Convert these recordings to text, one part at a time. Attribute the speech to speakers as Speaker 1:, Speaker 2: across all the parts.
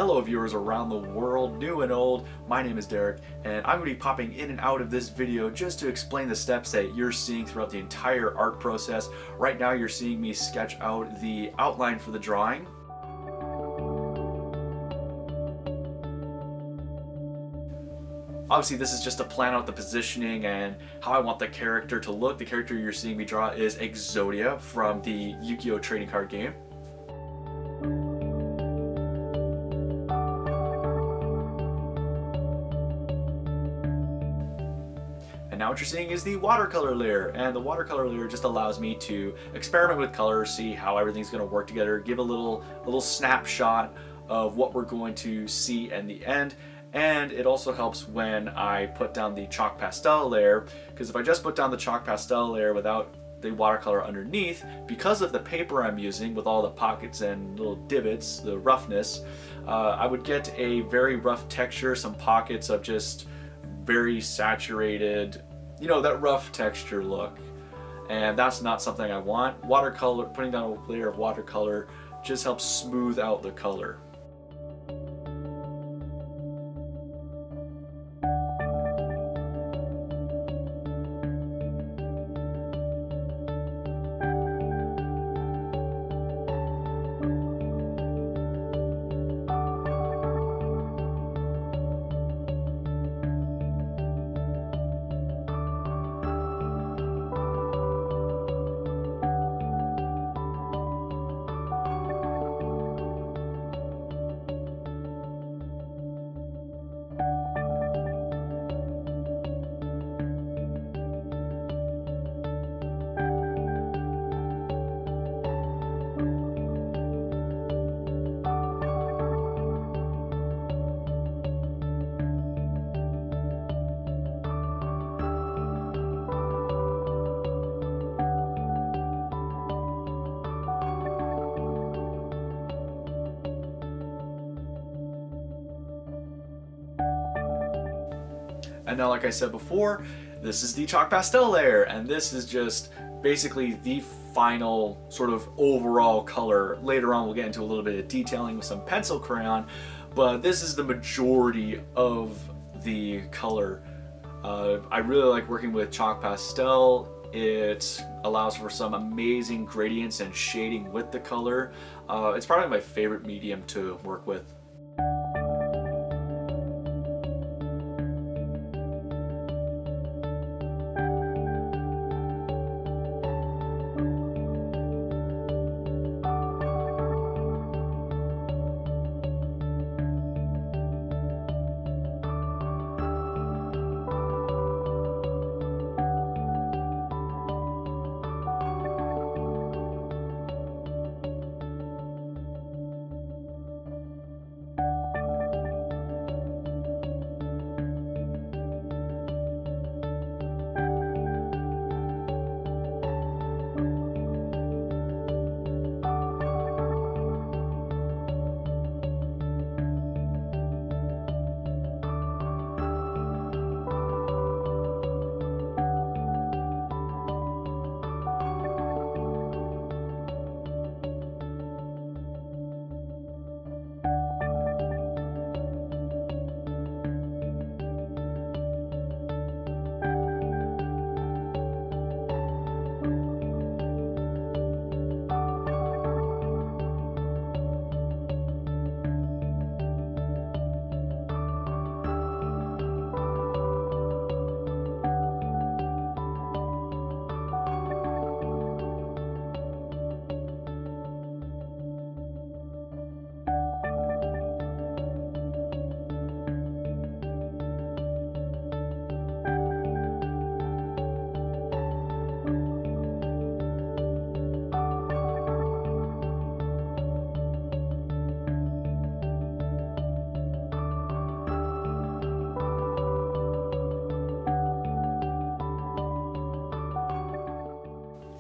Speaker 1: Hello viewers around the world, new and old. My name is Derek, and I'm going to be popping in and out of this video just to explain the steps that you're seeing throughout the entire art process. Right now you're seeing me sketch out the outline for the drawing. Obviously this is just to plan out the positioning and how I want the character to look. The character you're seeing me draw is Exodia from the Yu-Gi-Oh! Trading card game. And now what you're seeing is the watercolor layer, and the watercolor layer just allows me to experiment with colors, see how everything's going to work together, give a little snapshot of what we're going to see in the end. And it also helps when I put down the chalk pastel layer, because if I just put down the chalk pastel layer without the watercolor underneath, because of the paper I'm using with all the pockets and little divots, the roughness, I would get a very rough texture, some pockets of just very saturated, you know, that rough texture look, and that's not something I want. Watercolor, putting down a layer of watercolor just helps smooth out the color. And now, like I said before, this is the chalk pastel layer, and this is just basically the final sort of overall color. Later on we'll get into a little bit of detailing with some pencil crayon, but this is the majority of the color. I really like working with chalk pastel. It allows for some amazing gradients and shading with the color. It's probably my favorite medium to work with.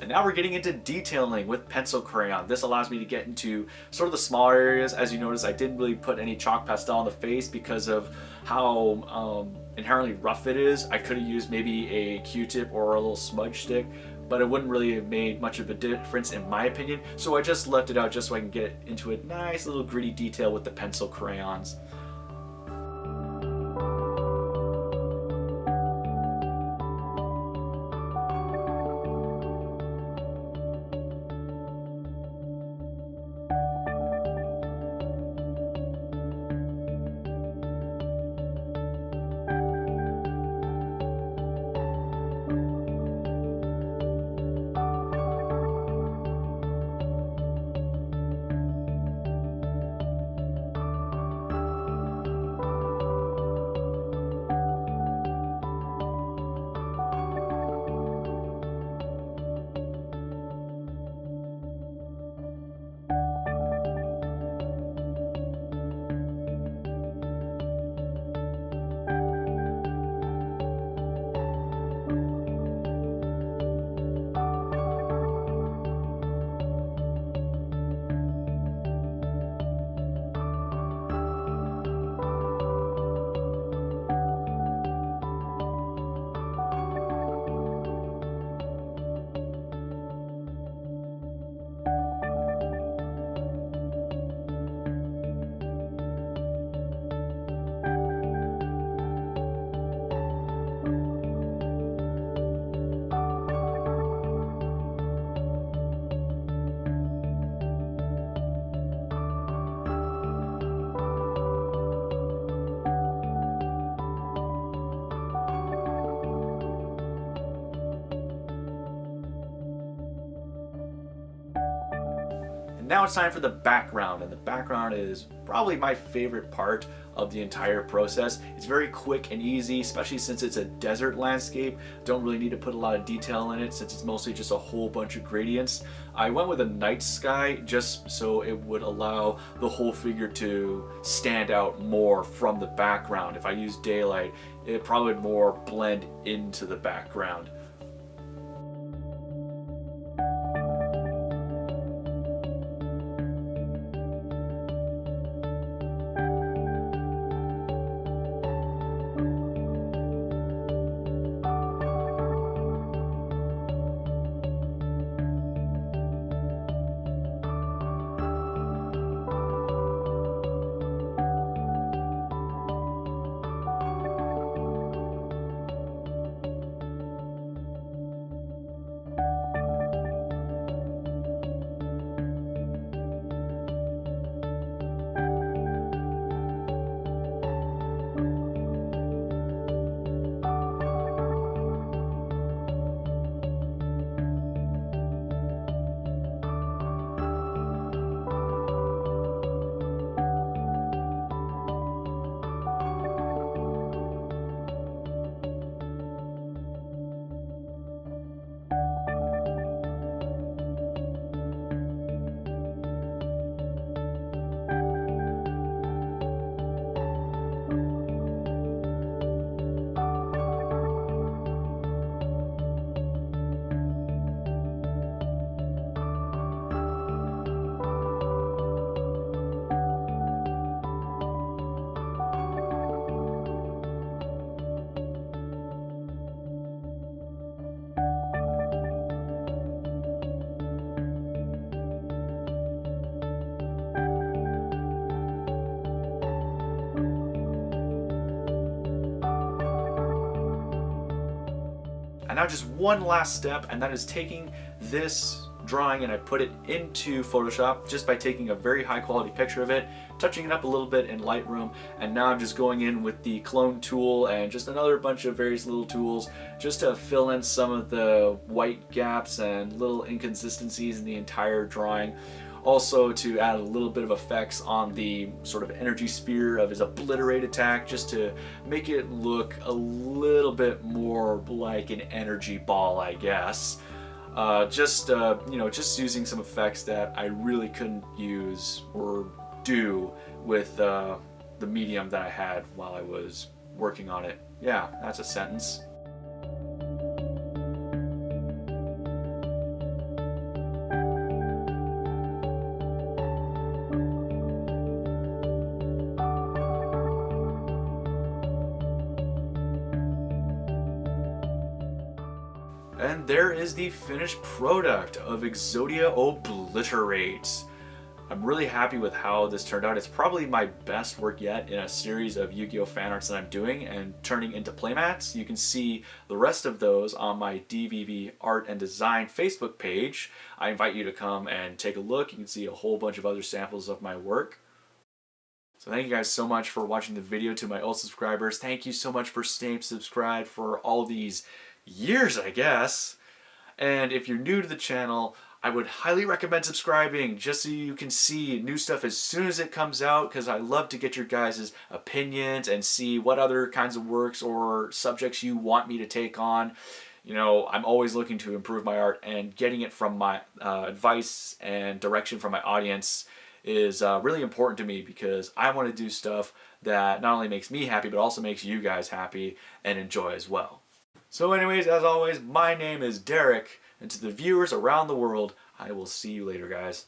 Speaker 1: And now we're getting into detailing with pencil crayon. This allows me to get into sort of the smaller areas. As you notice, I didn't really put any chalk pastel on the face because of how inherently rough it is. I could have used maybe a Q-tip or a little smudge stick, but it wouldn't really have made much of a difference in my opinion. So I just left it out just so I can get into a nice little gritty detail with the pencil crayons. Now it's time for the background, and the background is probably my favorite part of the entire process. It's very quick and easy, especially since it's a desert landscape. Don't really need to put a lot of detail in it since it's mostly just a whole bunch of gradients. I went with a night sky just so it would allow the whole figure to stand out more from the background. If I use daylight, it probably would more blend into the background. And now just one last step, and that is taking this drawing and I put it into Photoshop just by taking a very high quality picture of it, touching it up a little bit in Lightroom, and now I'm just going in with the clone tool and just another bunch of various little tools just to fill in some of the white gaps and little inconsistencies in the entire drawing. Also to add a little bit of effects on the sort of energy sphere of his obliterate attack, just to make it look a little bit more like an energy ball, I guess. Just using some effects that I really couldn't use or do with the medium that I had while I was working on it. Yeah, that's a sentence. And there is the finished product of Exodia Obliterate. I'm really happy with how this turned out. It's probably my best work yet in a series of Yu-Gi-Oh fan arts that I'm doing and turning into playmats. You can see the rest of those on my DvV Art and Design Facebook page. I invite you to come and take a look. You can see a whole bunch of other samples of my work. So thank you guys so much for watching the video. To my old subscribers, thank you so much for staying subscribed for all these years, I guess. And if you're new to the channel, I would highly recommend subscribing just so you can see new stuff as soon as it comes out, because I love to get your guys' opinions and see what other kinds of works or subjects you want me to take on. You know, I'm always looking to improve my art, and getting it from my advice and direction from my audience is really important to me, because I want to do stuff that not only makes me happy but also makes you guys happy and enjoy as well. So anyways, as always, my name is Derek, and to the viewers around the world, I will see you later, guys.